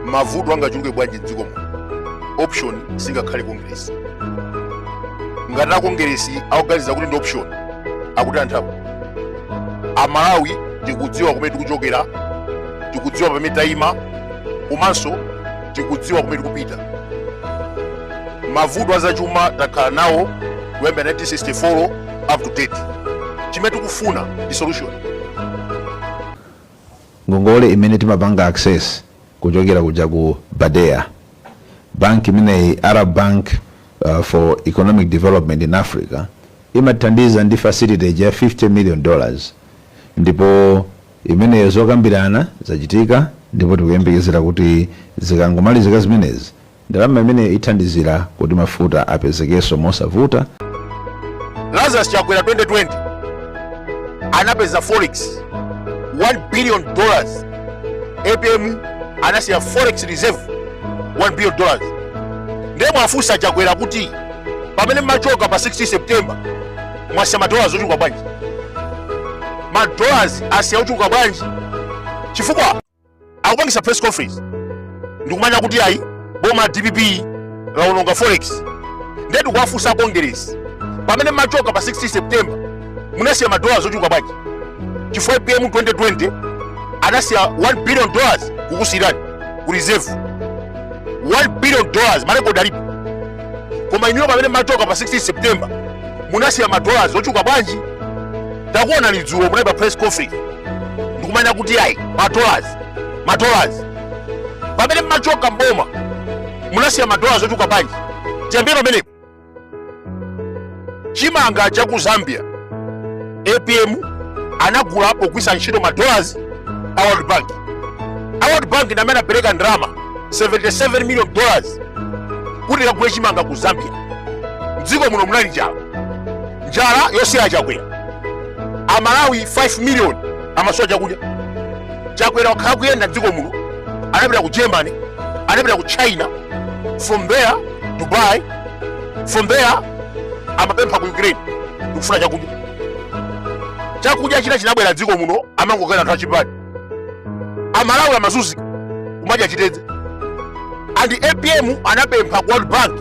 mavuto angachuluke bwanji mdziko muno, option singakhale Congress. Ngati Congress akuganiza kuti ndi option akuti anthapo Amalawi tikudziwa kumene tikuchokera, tikudziwa pamene tayima, komanso tikudziwa kumene tikupita. Mavuto azachuma takhala nawo kuyambira 1964 up to date. Chimene tikufuna ndi solution. Ngongole imene timapanga access kuchokera kuja ku Badea bank imene Arab Bank for Economic Development in Africa imathandiza ndi facility ya $50 million, ndipo imene zokambirana zachitika, ndipo tikuyembekezera kuti zikangomalizika zimenezi ndalama imene ithandizira kuti mafuta apezekenso mosavuta. Lazarus Chakwera 2020 anapeza forex $1 billion. APM anasiya forex reserve $1 billion. Ndiye mwafusa Chakwera kuti pamene machoka pa 60 September mwasiya madollars ochuluka bwanji. Madollars asiya ochuluka bwanji chifukwa akupangisa press conference ndikumanya kuti ayi boma DPP laononga forex. Ndiye tikuwafusa Congress pamene machoka pa 60 September munasiya madollars ochuluka bwanji chifukwa APM 2020 anasiya $1 billion kukusirani ku reserve. $1 billion marekoda alipo, koma iniyo pamene machoka pa 60 September munasiya madollars ochuluka bwanji. Takuona lidzulo munaipa press conference ndikumanya kuti ayi madollars pamene machoka mboma munasiya madollars ochuluka bwanji. Chiyambire pamenepo chimanga cha ku Zambia APM anagula pogwisa ntchito madollars a World Bank. A World Bank ndi amene apereka ndalama $77 million kuti kagule chimanga ku Zambia. Mdziko muno munali njala yosiya Chakwera. Amalawi 5 million amasowa chakudya. Chakwera wakhala kuyenda mdziko muno, anapita ku Germany, anapita ku China, from there Dubai, from there amapempha ku Ukraine ndikufuna chakudya china chinabwera mdziko muno amangokana anthu achipani. Amalawi amazunzika kumadya chitedze. And APM anapempha ku World Bank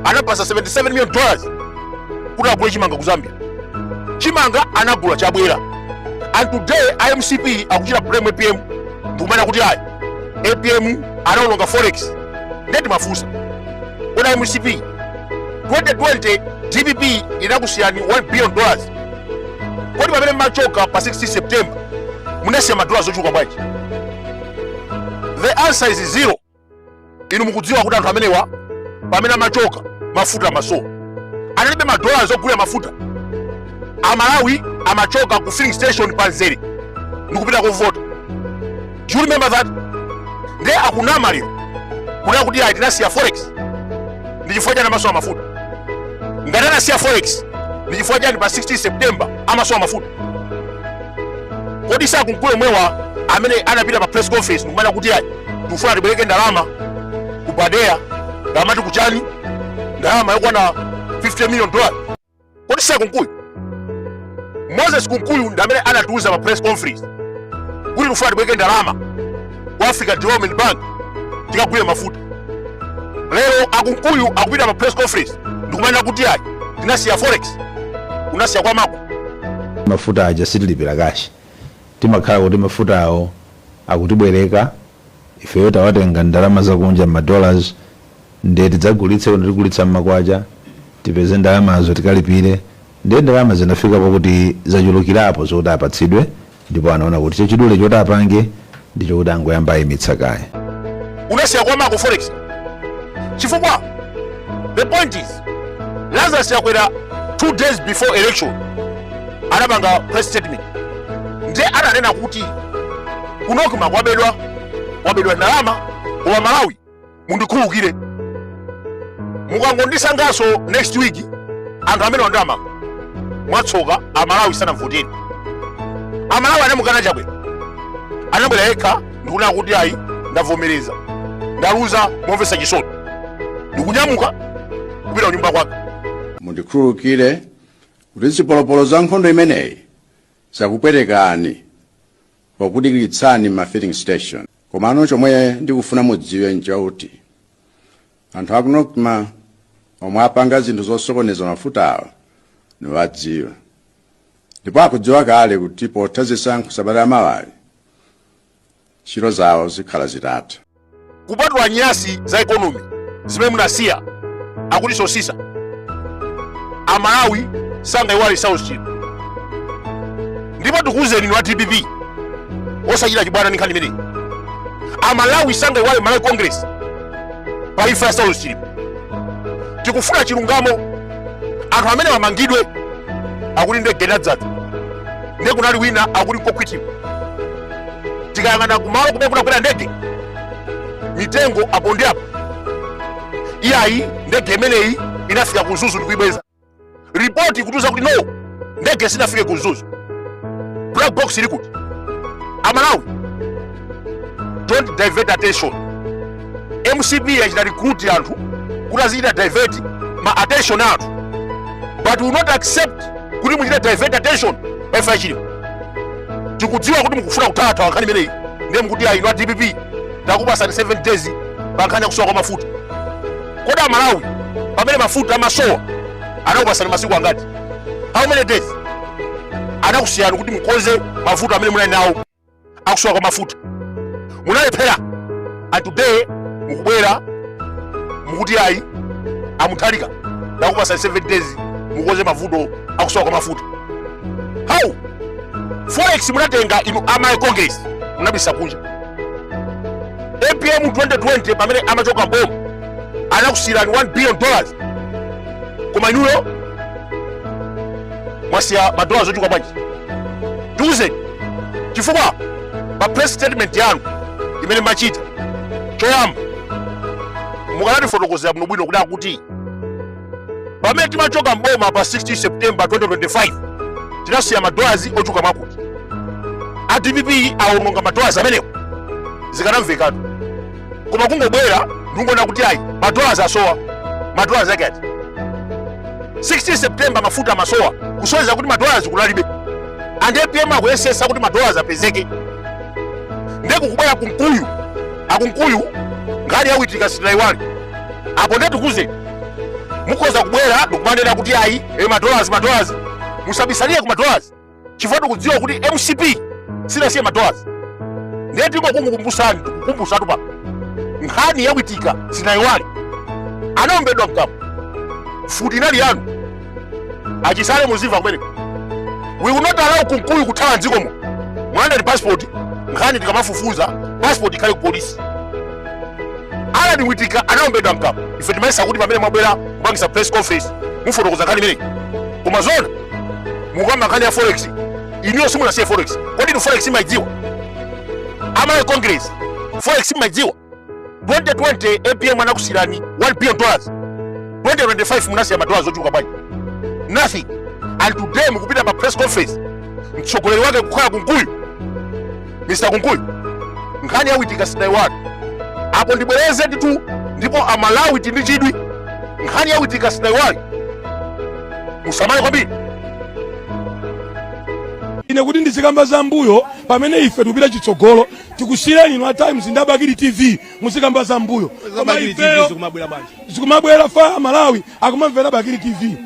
anapasa $77 million kuti agule chimanga ku Zambia. Chimanga anagula chabwera. And today IMCP akuchita blame APM ndikumanya kuti ayi APM anaononga forex. Ndeti mafusa kuna IMCP 2020 DPP inakusiyani $1 billion. Kodi pamene machoka pa 60 September munasiya madollars ochuluka bwanji? The answer is zero. Inu mukudziwa kuti anthu amenewa pamene machoka mafuta masowa analibe madollars ogulira mafuta. Amalawi amachoka ku filling station panzeri ndikupita kuvota. Do you remember that? Ndiye akunama lero kuna kuti ayi tinasiya forex ndi chifukwa chani amasowa mafuta. Ngati anasiya forex ndi chifukwa chani pa 60 September amasowa mafuta. Kodi sakumkulu mwewa amene anapita pa press conference ndikumanya kuti ayi tikufuna tibwereke ndalama ku Badea, ndalama tikuchani, ndalama yokwana $50 million. Kodi sakumkulu Moses Kunkuyu ndi amene anatiuza pa press conference kuti tikufuna tibwereke ndalama ku African Development Bank tikagule mafuta. Lero akunkuyu akupita pa press conference ndikumanya kuti ayi tinasiya forex, unasiya kwa mako. Mafuta aja sitilipira kashi, timakhala kuti mafuta awo akutibwereka ifeyo tawatenga ndalama zakunja madollars ndiye tidzagulitse kuti tigulitsa mmakwacha tipeze ndalamazo tikalipire. Ndiye ndalama zinafika pakuti zachulukirapo zoti apatsidwe, ndipo anaona kuti chachidule choti apange ndicho kuti angoyamba ayimitsa kaya. Unasiya kwa mako forex chifukwa the point is Lazarus Chakwera 2 days before election anapanga press statement ndiye ananena kuti kunoku makwabedwa ndalama wa Malawi mundikhulukire. Mukangondisangaso next week anthu amene wandama mwatsoka Amalawi sanavoteni. Amalawi anamukana Chakwera anabwera yekha ndikunena kuti ayi ndavomereza ndaluza momvesa chisoni ndikunyamuka kupita kunyumba kwake. Mundikhulukire kuti zipolopolo za nkhondo imeneyi zakupwetekani pakudikiritsani ma filling station. Komano chomwe ndikufuna mudziwe nchakuti anthu akunokuma omwe apanga zinthu zosokoneza mafuta awa niwadziwa, ndipo akudziwa kale kuti potha zisankho Sabata Malawi ntchito zawo zikhala zitatha. Kupatula nyasi za ekonomi zimene munasiya akuti sosisa, Amalawi sangayiwale South Chip. Ndipo tikuwuzeni inu a DPP osachita chibwana ndi nkhani imeneyi. Amalawi sangayiwale Malawi Congress pa imfa ya South Chip. Tikufuna chilungamo. Anthu amene amangidwe akuti ndi Gedadzadza, ndiye kunali wina akuti nkokhwitiwa. Tikayang'ana kumalo kumene kunakwera ndege mitengo apo ndi apo, iyayi ndege imeneyi inafika ku Zuzu ndikuyibweza. Ripoti kutuza kuti no, ndege sinafike ku Zuzu. Black box ili kuti Amalawi don't divert attention. MCP yachita recruit anthu kuti azita divert ma attention anthu, but will not accept kuti muchita divert attention pa imfa yachilima. Tikudziwa kuti mukufuna kuthatha nkhani imeneyi, ndiye mukuti ayi inu a DPP takupasani 7 days pa nkhani ya kusowa kwa mafuta. Kodi Amalawi pamene mafuta amasowa anakupasani masiku angati? How many days? Anakusiyani kuti mukonze mafuta amene munali nawo akusowa kwa mafuta. Munalephera, and today mukubwera mukuti ayi amuthalika takupasani 7 days mukonze mavuto akusowa kwa mafuta. How? Forex munatenga inu Malawi Congress munabisa kunja. APM 2020 pamene amachoka mboma anakusiyani $1 billion. Koma inuyo mwasiya madola zochuluka bwanji. Tiwuzeni chifukwa pa press statement yanu imene machita choyamba mukanatifotokozera bwinobwino kuti akuti pamene timachoka mboma pa 16 September 2025 tinasiya madola ochuluka mwakuti. A DPP awononga madola amenewo zikanamvekatu. Koma kungobwera ndikuona kuti ayi madola asowa, madola zakati 16 September mafuta amasowa kusonyeza kuti madola zikunalibe. And APM akuyesesa kuti madola apezeke. Ndiye kukubwera kunkuyu akunkuyu nkhani yawitika sitaiwali. Apo ndiye tikuze mukhoza kubwera ndikumanena kuti ayi madola musabisanie ku madola chifukwa tikudziwa kuti MCP sinasiye madola. Ndiye tikukumbusani tikukumbusatu pa nkhani yawitika sitaiwali anaombedwa mkamu futi inali yanu achisale muziva kumene. We will not allow kunkuyu kuthawa mdzikomo mwana passport nkhani tikamafufuza passport ikhale ku polisi. Alani Witika anaombedwa mkamu. Ife timayesa kuti pamene mwabwera kupangisa press conference mufotokoza nkhani imeneyi. Koma zona mukamba nkhani ya Forex iniyo simunasiye Forex. Kodi ni Forex imayidziwa? Malawi Congress Forex imayidziwa? 2020 APM anakusiyani $1 billion. 2025 munasiya madola zochuluka bwanji? Nothing. And today mukupita pa press conference mtsogoleri wake kukhala kunkuyu Mr. Kunkuyu nkhani yawitika sitaiwali. Apo ndibwereze nditu ndipo Amalawi ndi chidwi nkhani yawitika sitaiwali musamale kwambiri. Ine kuti ndizikamba za mbuyo pamene ife tupita chitsogolo tikusiyeni inu a Times ndi Bakili TV muzikamba za mbuyo. Koma ifeyo zikumabwera fa Malawi akumamvera Bakili TV.